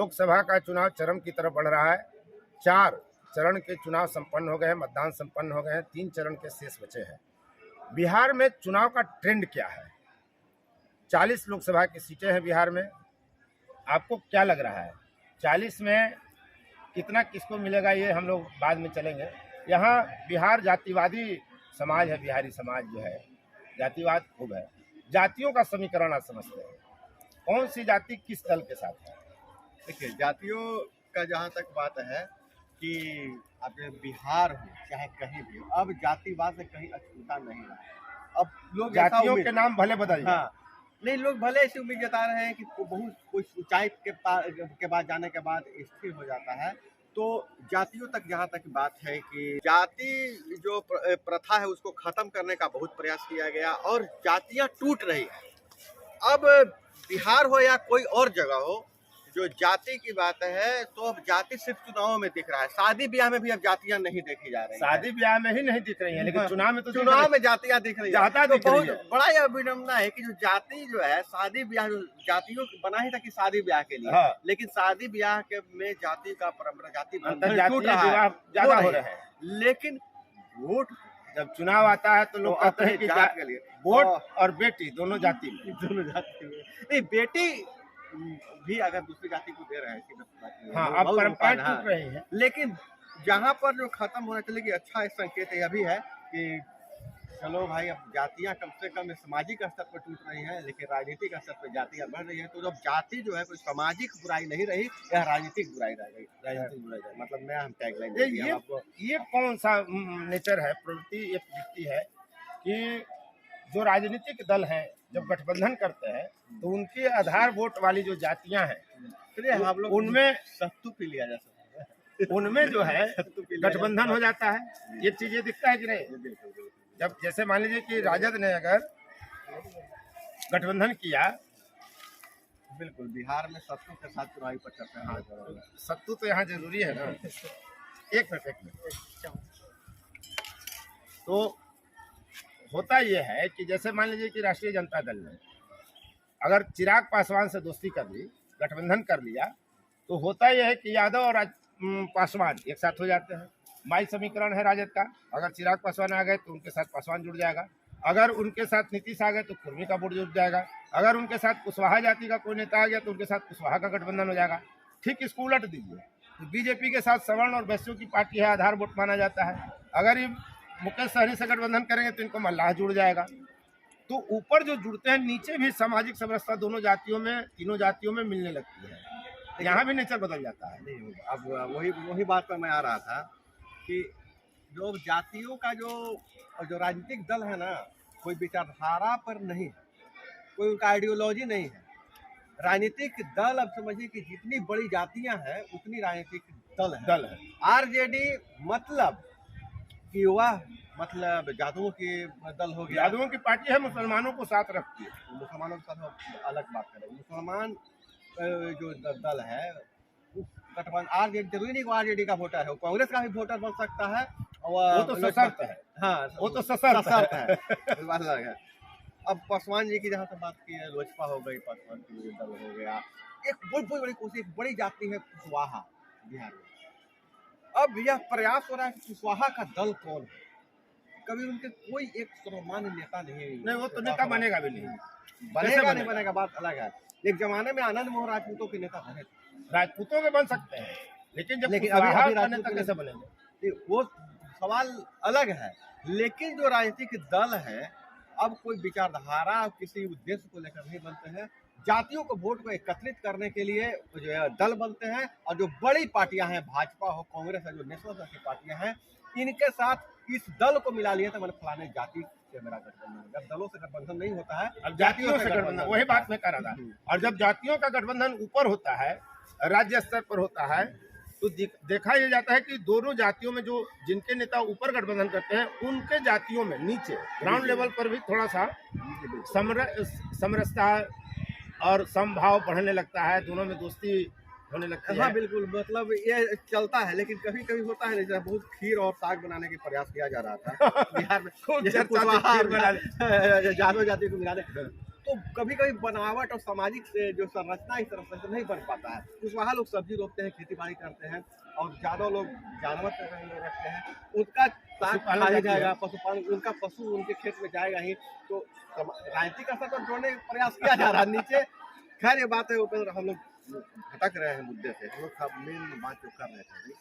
लोकसभा का चुनाव चरम की तरफ बढ़ रहा है। 4 चरण के चुनाव संपन्न हो गए हैं, मतदान संपन्न हो गए हैं, 3 चरण के शेष बचे हैं। बिहार में चुनाव का ट्रेंड क्या है? 40 लोकसभा की सीटें हैं बिहार में। आपको क्या लग रहा है 40 में कितना किसको मिलेगा? ये हम लोग बाद में चलेंगे। यहाँ बिहार जातिवादी समाज है, बिहारी समाज जो है जातिवाद खूब है। जातियों का समीकरण आप समझते हैं, कौन सी जाति किस दल के साथ है? देखिए, जातियों का जहाँ तक बात है कि अब बिहार हो चाहे कहीं भी हो, अब जातिवाद से कहीं अछूता नहीं रहा। अब लोग जातियों के नाम भले बदल जाए, हाँ, नहीं, लोग भले ऐसी उम्मीद जता रहे हैं कि बहुत कुछ ऊंचाई के बाद जाने के बाद स्थिर हो जाता है। तो जातियों तक जहाँ तक बात है कि जाति जो प्रथा है उसको खत्म करने का बहुत प्रयास किया गया और जातियाँ टूट रही है। अब बिहार हो या कोई और जगह हो, जो जाति की बात है तो अब जाति सिर्फ चुनावों में दिख रहा है। शादी ब्याह में भी अब जातियां नहीं देखी जा रही। शादी ब्याह में ही नहीं दिख रही है, लेकिन चुनाव में तो चुनाव में जातियां दिख रही है। तो बहुत बड़ा यह विडम्बना है कि जो जाति जो है शादी ब्याह, जातियों बना ही था कि शादी ब्याह के लिए, हाँ। लेकिन शादी ब्याह के में जाति का परंपरा, जाति ज्यादा हो रहा है। लेकिन वोट जब चुनाव आता है तो लोग कहते हैं कि जात के लिए वोट और बेटी दोनों जाति में, नहीं, बेटी भी अगर दूसरी जाति को दे रहे हैं, हाँ, अब परंपराएं टूट रही हैं। लेकिन जहाँ पर जो खत्म होना चाहिए कि अच्छा संकेत यह भी है कि चलो भाई, अब जातियाँ कम से कम सामाजिक स्तर पर टूट रही हैं, लेकिन राजनीतिक स्तर पर जातियाँ बढ़ रही है। तो जब जाति जो है कोई सामाजिक बुराई नहीं रही, यह राजनीतिक बुराई रह गई। राजनीतिक बुराई मतलब मैं हम टैगलाइन आपको। ये कौन सा नेचर है, प्रवृत्ति, एक वृत्ति है कि जो राजनीतिक दल हैं जब गठबंधन करते हैं तो उनके आधार वोट वाली जो जातियां हैं हम लोग उनमें सत्तू पी लिया जा सकता है, उनमें जो है गठबंधन हो जाता है। ये चीजें दिखता है कि नहीं? जब जैसे मान लीजिए कि राजद ने अगर गठबंधन किया, बिल्कुल बिहार में सत्तू के साथ चुनावी पर चर्चा है। सत्तू तो यहाँ जरूरी है ना। एक मिनट। तो होता यह है कि जैसे मान लीजिए कि राष्ट्रीय जनता दल ने अगर चिराग पासवान से दोस्ती कर ली, गठबंधन कर लिया, तो होता यह है कि यादव और पासवान एक साथ हो जाते हैं। माई समीकरण है राजद का, अगर चिराग पासवान आ गए तो उनके साथ पासवान जुड़ जाएगा, अगर उनके साथ नीतीश आ गए तो कुर्मी का वोट जुड़ जाएगा, अगर उनके साथ कुशवाहा जाति का कोई नेता आ गया तो उनके साथ कुशवाहा का गठबंधन हो जाएगा। ठीक इसको उलट दीजिए तो बीजेपी के साथ सवर्ण और वैश्यों की पार्टी है, आधार वोट माना जाता है। अगर ये मुकेश सहनी से गठबंधन करेंगे तो इनको मल्लाह जुड़ जाएगा। तो ऊपर जो जुड़ते हैं, नीचे भी सामाजिक समरसता दोनों जातियों में, तीनों जातियों में मिलने लगती है। यहाँ भी नेचर बदल जाता है। नहीं, अब वही बात पर मैं आ रहा था कि जो जातियों का जो राजनीतिक दल है ना, कोई विचारधारा पर नहीं, कोई उनका आइडियोलॉजी नहीं है। राजनीतिक दल अब समझिए कि जितनी बड़ी जातियां हैं उतनी राजनीतिक दल है। आरजेडी मतलब कि वह मतलब जादुओं की दल हो गया। जादुओं की पार्टी है, मुसलमानों को साथ रखती है। मुसलमानों के साथ अलग बात करें। मुसलमान जो दल है गठबंधन, आरजेडी जरूरी नहीं आरजेडी का वोटर है, कांग्रेस का भी वोटर बन सकता है। वो तो सशर्त है। हाँ, वो तो सशर्त है। बात अलग है। अब पासवान जी की जहाँ से बात की है, लोजपा हो गई, पासवान की दल हो गया। एक बहुत बड़ी कोशिश, एक बड़ी जाति है कुशवाहा बिहार में। अब यह प्रयास हो रहा है कि कुशवाहा का दल कौन है। कभी उनके कोई एक सर्वमान्य नेता नहीं, वो तो नेता बनेगा भी नहीं, नहीं बनेगा, बात अलग है। एक जमाने में आनंद मोहन राजपूतों के नेता बने, राजपूतों के बन सकते हैं, लेकिन अभी नेता कैसे बनेंगे, वो सवाल अलग है। लेकिन जो राजनीतिक दल है, अब कोई विचारधारा किसी उद्देश्य को लेकर नहीं बनते हैं। जातियों को वोट को एकत्रित करने के लिए जो है दल बनते हैं, और जो बड़ी पार्टियां हैं, भाजपा हो, कांग्रेस है, जो नेशनल की पार्टियां हैं, इनके साथ इस दल को मिला लिया था। मैंने फलाने जाति से मेरा गठबंधन। जब दलों से गठबंधन नहीं होता है, अब जातियों से गठबंधन, वही बात मैं कह रहा था। और जब जातियों का गठबंधन ऊपर होता है, राज्य स्तर पर होता है, तो देखा यह जाता है कि दोनों जातियों में जो जिनके नेता ऊपर गठबंधन करते हैं, उनके जातियों में नीचे ग्राउंड लेवल पर भी थोड़ा सा समरसता और समभाव बढ़ने लगता है, दोनों में दोस्ती होने लगती है। हाँ बिल्कुल, मतलब ये चलता है। लेकिन कभी कभी होता है, जैसे बहुत खीर और साग बनाने के प्रयास किया जा रहा था बिहार में, जादव जाति को मिलाने। तो कभी कभी बनावट और सामाजिक से जो संरचना इस तरह से नहीं बन पाता है। कुशवाहा लोग सब्जी रोपते हैं, खेती बाड़ी करते हैं, और ज़्यादा लोग जानवर रखते हैं, उनका साग पशुपालन खाया जाती है। जाएगा, पशुपालन, उनका पशु उनके खेत में जाएगा ही, तो राजनीतिक असर को जोड़ने का प्रयास किया जा रहा है नीचे। खैर ये बात है उपेंद्र, हम लोग भटक रहे हैं मुद्दे से। हम लोग मेन बात जो कर रहे थे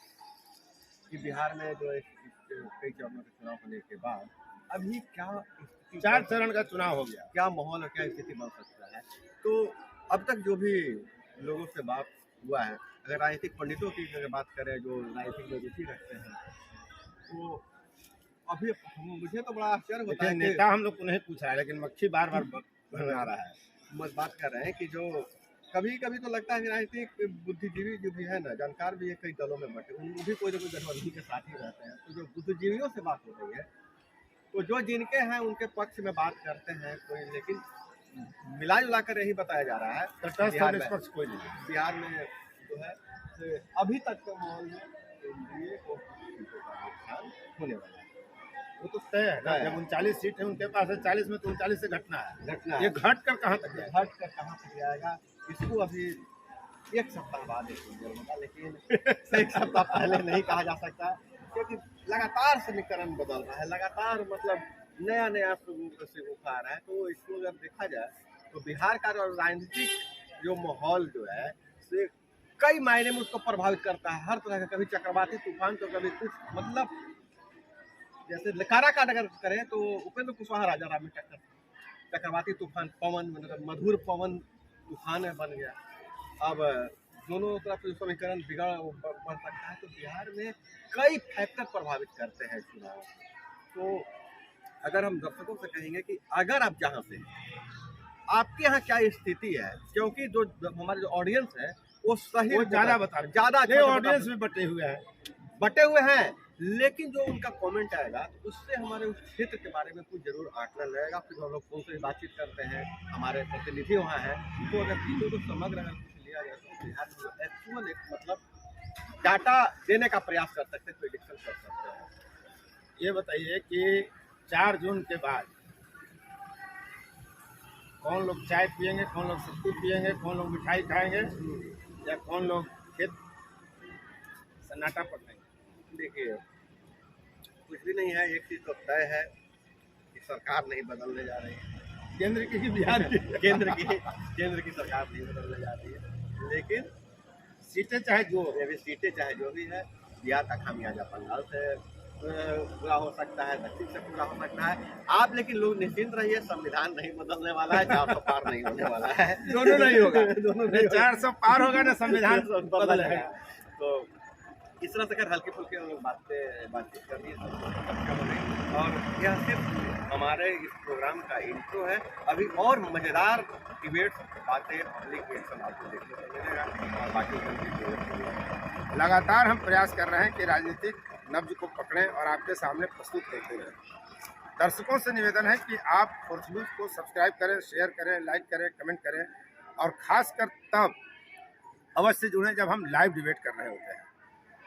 कि बिहार में जो कई चरणों के चुनाव होने के बाद अभी क्या स्थिति, 4 चरण का चुनाव हो गया, क्या माहौल और क्या स्थिति बन सकता है। तो अब तक जो भी लोगों से बात हुआ है, अगर राजनीतिक पंडितों की अगर बात करें जो राजनीतिक में रुचि रखते हैं, तो अभी मुझे तो बड़ा आश्चर्य होता है लेकिन कि नेता हम लोग को नहीं पूछ रहा है, लेकिन मक्खी बार बार बना रहा है। मत बात कर रहे हैं कि जो कभी कभी तो लगता है कि राजनीतिक बुद्धिजीवी जो भी है ना, जानकार भी है, कई दलों में बटे, वो भी कोई ना कोई गठबंधन के साथ ही रहते हैं। तो जो बुद्धिजीवियों से बात हो रही है, तो जो जिनके हैं उनके पक्ष में बात करते हैं कोई, लेकिन मिला जुला कर यही बताया जा रहा है तटस्थ और निष्पक्ष कोई नहीं। बिहार में जो है तो अभी तक के माहौल में एनडीए को नुकसान होने वाला है। वो तो तय है ना, जब 39 सीट है उनके पास है, 40 में तो 39 से घटना है। ये घट कर कहाँ तक जाएगा? हट कर कहाँ तक जाएगा, इसको अभी एक सप्ताह बाद होगा, लेकिन एक सप्ताह पहले नहीं कहा जा सकता, क्योंकि लगातार समीकरण बदल रहा है, लगातार मतलब नया नया स्वरूप से उठा रहा है। तो इसको अगर देखा जाए तो बिहार का राजनीतिक जो माहौल जो है से कई मायने में उसको प्रभावित करता है, हर तरह का, कभी चक्रवाती तूफान तो कभी कुछ, मतलब जैसे लकारा काट अगर करें तो उपेंद्र कुशवाहा राजा राम में टक्कर, चक्रवाती तूफान पवन, मतलब मधुर पवन तूफान बन गया। अब दोनों तरफ जो समीकरण बढ़ सकता है। तो बिहार में कई फैक्टर प्रभावित करते हैं चुनाव। तो अगर हम दर्शकों से कहेंगे कि अगर आप जहाँ से आपके यहाँ क्या स्थिति है, क्योंकि जो हमारे जो ऑडियंस है वो सही, वो ज़्यादा बता रहे हैं, ज़्यादा ऑडियंस भी बटे हुए हैं, लेकिन जो उनका कमेंट आएगा तो उससे हमारे उस क्षेत्र के बारे में कुछ जरूर आकलन रहेगा। फिर हम लोग उनसे बातचीत करते हैं, हमारे प्रतिनिधि वहाँ हैं, तो अगर चीज़ों को समग्र अगर कुछ लिया जाए तो बिहार में जो एक्चुअल एक मतलब डाटा देने का प्रयास कर सकते हैं, प्रेडिक्शन कर सकते हैं। ये बताइए कि 4 जून के बाद कौन लोग चाय पियेंगे, कौन लोग सत्तू पियेंगे, कौन लोग मिठाई खाएंगे, या कौन लोग खेत सन्नाटा पकड़ेंगे? देखिए कुछ भी नहीं है, एक चीज़ तो तय है कि सरकार नहीं बदलने जा रही है, केंद्र की बिहार की केंद्र की सरकार नहीं बदलने जा रही है, लेकिन सीटें चाहे जो सीटें चाहे जो भी है, बिहार का खामियाजा बंगाल से पूरा हो सकता है, दक्षिण से पूरा हो सकता है। आप लेकिन लोग निश्चिंत रहिए, संविधान नहीं बदलने वाला है, 400 पार नहीं होने वाला है, दोनों नहीं होगा, दोनों 400 पार होगा ना संविधान बदलेगा। तो इस तरह से हल्की फुल्की हम लोग बातचीत कर रही है, और यह सिर्फ हमारे इस प्रोग्राम का इंट्रो है। अभी और मज़ेदार डिबेट बातें पब्लिक रिएक्शन आपको देखने को मिलेगा, और बाकी लगातार हम प्रयास कर रहे हैं कि राजनीतिक नब्ज को पकड़ें और आपके सामने प्रस्तुत करते रहें। दर्शकों से निवेदन है कि आप फोर्स न्यूज़ को सब्सक्राइब करें, शेयर करें, लाइक करें, कमेंट करें, और ख़ासकर तब अवश्य जुड़ें जब हम लाइव डिबेट कर रहे होते हैं।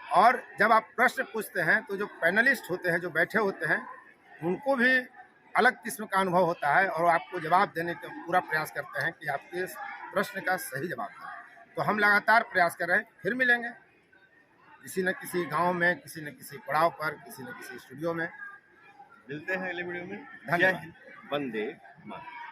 और जब आप प्रश्न पूछते हैं तो जो पैनलिस्ट होते हैं, जो बैठे होते हैं, उनको भी अलग किस्म का अनुभव होता है, और आपको जवाब देने का पूरा प्रयास करते हैं कि आपके इस प्रश्न का सही जवाब दें। तो हम लगातार प्रयास कर रहे हैं, फिर मिलेंगे किसी न किसी गांव में, किसी न किसी पड़ाव पर, किसी न किसी स्टूडियो में। मिलते हैं अगले वीडियो में। धन्यवाद। वंदे मातरम।